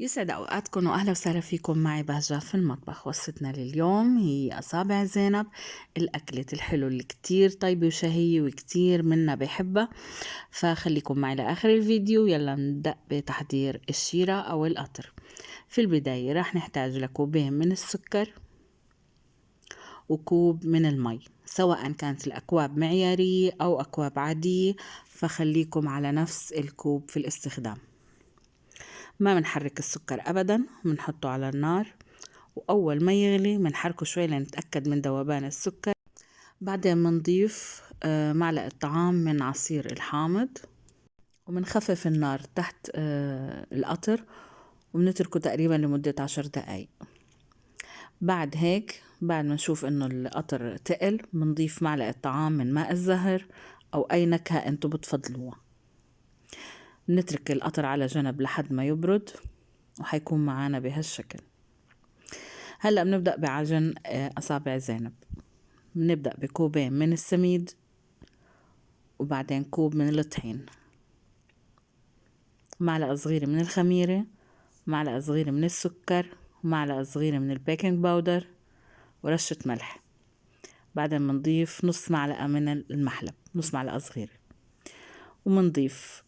يسعد أوقاتكم وأهلا وسهلا فيكم معي بهجة في المطبخ. وصفتنا لليوم هي أصابع زينب، الأكلة الحلو اللي كتير طيبة وشهية وكتير منا بحبها. فخليكم معي لآخر الفيديو. يلا نبدأ بتحضير الشيرة أو القطر. في البداية راح نحتاج لكوبين من السكر وكوب من المي، سواء كانت الأكواب معيارية أو أكواب عادية، فخليكم على نفس الكوب في الاستخدام. ما منحرك السكر أبدا، منحطه على النار، وأول ما يغلي منحركه شوي لنتأكد من ذوبان السكر. بعدين منضيف معلقة طعام من عصير الحامض، ومنخفف النار تحت القطر، وبنتركه تقريبا لمدة 10 دقايق. بعد هيك بعد ما نشوف انه القطر تقل منضيف معلقة طعام من ماء الزهر او اي نكهة انتو بتفضلوها. نترك القطر على جنب لحد ما يبرد، وحيكون معانا بهالشكل. هلأ بنبدأ بعجن أصابع زينب. بنبدأ بكوبين من السميد، وبعدين كوب من الطحين، معلقة صغيرة من الخميرة، معلقة صغيرة من السكر، ومعلقة صغيرة من البيكنج باودر، ورشة ملح. بعدين بنضيف نص معلقة من المحلب، نص معلقة صغيرة، ومنضيف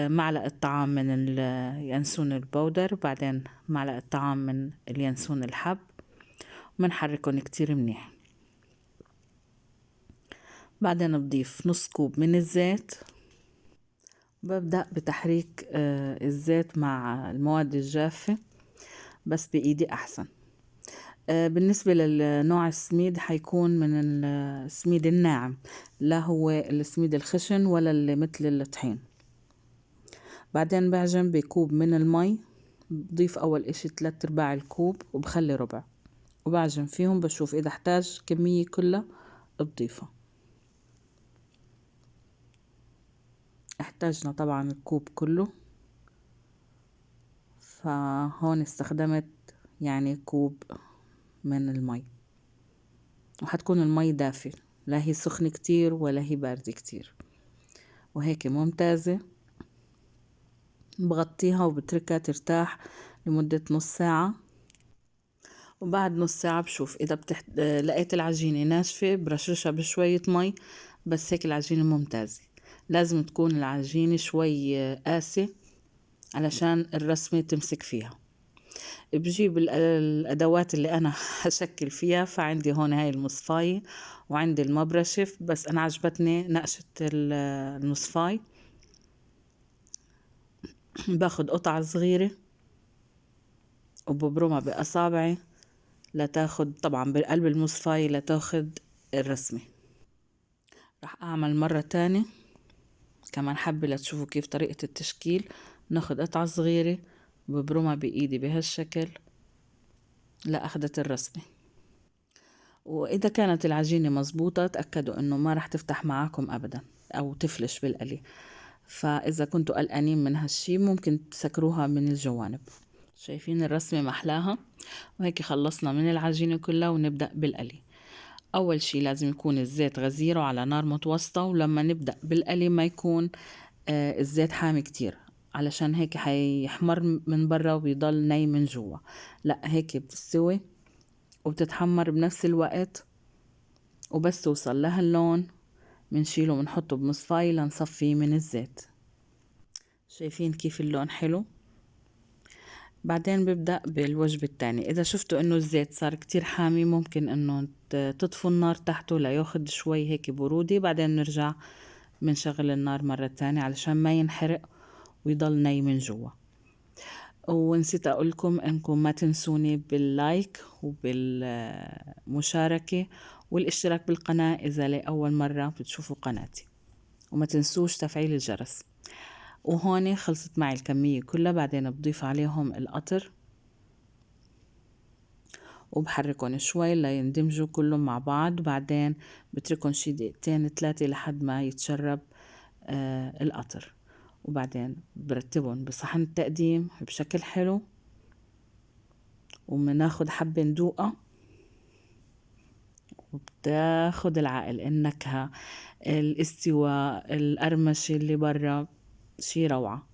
معلقة طعام من اليانسون البودر، بعدين معلقة طعام من اليانسون الحب، ومنحركهم كتير منيح. بعدين بضيف نص كوب من الزيت. ببدأ بتحريك الزيت مع المواد الجافة بس بإيدي أحسن. بالنسبة للنوع السميد حيكون من السميد الناعم، لا هو السميد الخشن ولا اللي مثل الطحين. بعدين بعجن بكوب من المي، بضيف أول إشي 3/4 الكوب وبخلي ربع، وبعجن فيهم بشوف إذا احتاج كمية كلها بضيفها. احتاجنا طبعا الكوب كله، فهون استخدمت يعني كوب من المي، وحتكون المي دافية، لا هي سخنة كتير ولا هي باردة كتير، وهيك ممتازة. بغطيها وبتركها ترتاح لمدة نص ساعة. وبعد نص ساعة بشوف إذا لقيت العجينة ناشفة برشرشها بشوية مي، بس هيك العجينة ممتازة. لازم تكون العجينة شوي قاسية علشان الرسمة تمسك فيها. بجيب الأدوات اللي أنا هشكل فيها، فعندي هون هاي المصفاية وعندي المبرشة، بس أنا عجبتني نقشة المصفاي. باخد قطعة صغيرة وببرمها بأصابعي لتاخد طبعا بقلب المصفاية لتاخد الرسمة. رح أعمل مرة تانية كمان حبة لتشوفوا كيف طريقة التشكيل. ناخد قطعة صغيرة وببرمها بإيدي بهالشكل لأخدت الرسمة. وإذا كانت العجينة مزبوطة تأكدوا إنه ما رح تفتح معاكم أبدا أو تفلش بالقلي. فإذا كنتوا قلقانين من هالشي ممكن تسكروها من الجوانب. شايفين الرسمة محلاها؟ وهيك خلصنا من العجينة كلها ونبدأ بالقلي. أول شي لازم يكون الزيت غزير وعلى نار متوسطة، ولما نبدأ بالقلي ما يكون الزيت حامي كتير، علشان هيك حيحمر من برا وبيضل ني من جوا. لا، هيك بتستوي وبتتحمر بنفس الوقت. وبس توصل لها اللون منشيله ونحطه بمصفاية لنصفيه من الزيت. شايفين كيف اللون حلو؟ بعدين ببدأ بالوجبة التانية. إذا شفتوا إنه الزيت صار كتير حامي ممكن إنه تطفوا النار تحته لياخد شوي هيك برودة، بعدين نرجع منشغل النار مرة تانية علشان ما ينحرق ويضل ني من جوا. ونسيت أقولكم إنكم ما تنسوني باللايك وبالمشاركة والاشتراك بالقناة إذا لأول مرة بتشوفوا قناتي، وما تنسوش تفعيل الجرس. وهون خلصت معي الكمية كلها. بعدين بضيف عليهم القطر وبحركهم شوي ليندمجوا كلهم مع بعض، وبعدين بتركهم شي 2-3 لحد ما يتشرب القطر. وبعدين برتبهم بصحن التقديم بشكل حلو، ومناخد حبة ندوقها وبتاخد العقل. النكهة، الاستواء، القرمشة اللي برا شي روعة.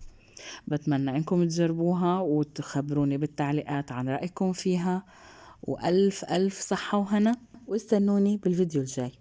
بتمنى انكم تجربوها وتخبروني بالتعليقات عن رأيكم فيها، وألف ألف صحة وهنا، واستنوني بالفيديو الجاي.